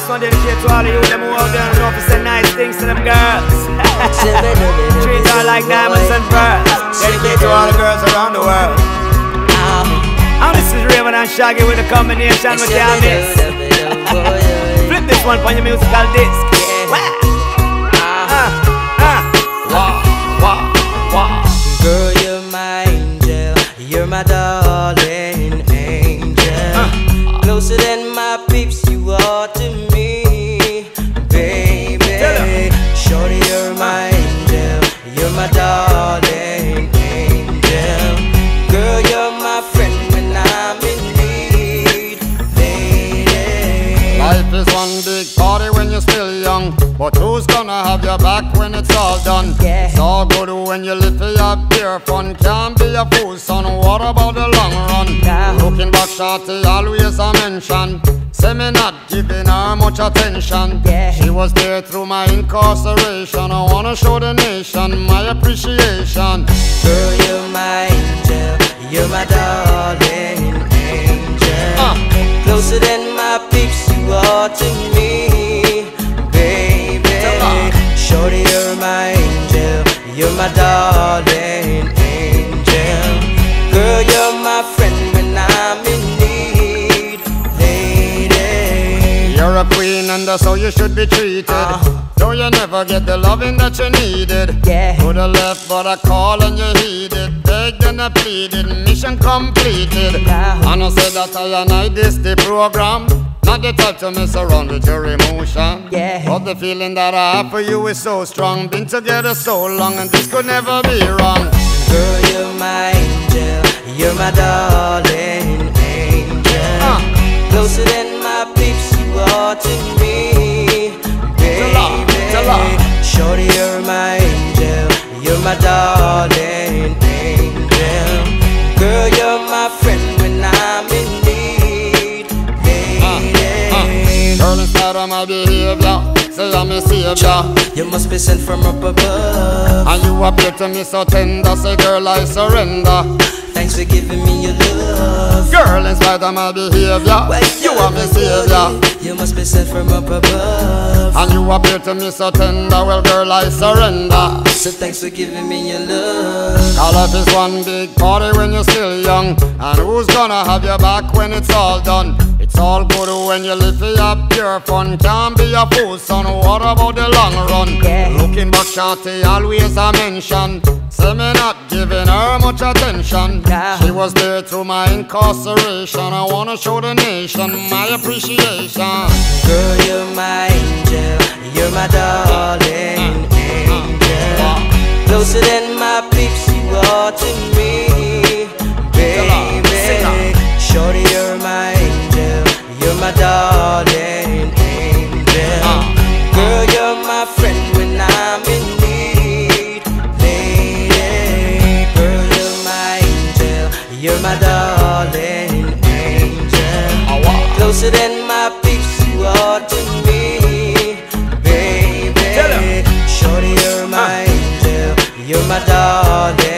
This one dedicated to all of you, them who out there and know to say nice things to them girls. Treat her like diamonds and pearls. Dedicated to all the girls around the world. And this is Raven and Shaggy with a combination with their mix. Flip this one on your musical disc. Girl, you're my angel, you're my darling angel. Closer than my peeps, you are to me, baby. Shorty, you're my angel, you're my darling angel. Girl, you're my friend when I'm in need, lady. Life is one big party when you're still young, but who's gonna have your back when it's all done? It's all good when you live for your pure fun. Can't be a fool, son, what about the long run? Looking back, shorty, always a mention. Say me not giving her much attention. She was there through my incarceration. I wanna show the nation my appreciation. Girl, you're my angel, you're my darling angel. Closer than my peeps, you are to me, baby. Shorty, you're my angel, you're my darling angel. Girl, you're my friend when I'm in need, lady. You're a queen and that's how you should be treated. Though you never get the loving that you needed. Could have left but I called and you heeded. Begged and I pleaded, mission completed. And I said that I and I this the program. Not the type to mess around with your emotion. But the feeling that I have for you is so strong. Been together so long and this could never be wrong. Girl, you're my angel, you're my darling angel. Closer than my peeps, you are to me, baby. Shorty, you're my angel, you're my darling angel. Girl, you're my friend when I'm in need, lady. Girl, instead of my behavior, say I'm a savior. You must be sent from up above, and you appear to me so tender. Say girl, I surrender. Thanks for giving me your love. Girl, in spite of my behavior, you are my savior. You must be sent from up above, and you appear to me so tender. Well, girl, I surrender. So thanks for giving me your love. Our life is one big party when you're still young, and who's gonna have your back when it's all done? It's all good when you live for your pure fun. Can't be a fool, son, what about the long run? Looking back, shorty, always a mention. Say me not giving her much attention. She was there through my incarceration. I wanna show the nation my appreciation. Girl, you're my angel, you're my darling angel. Closer than my peeps, you are to me, baby. Shorty, you're my angel, you're my darling angel. Girl, you're my friend when I'm in need, lady. Girl, you're my angel, you're my darling angel. Closer than my peeps, you are to me, baby. Shorty, you're my angel, you're my darling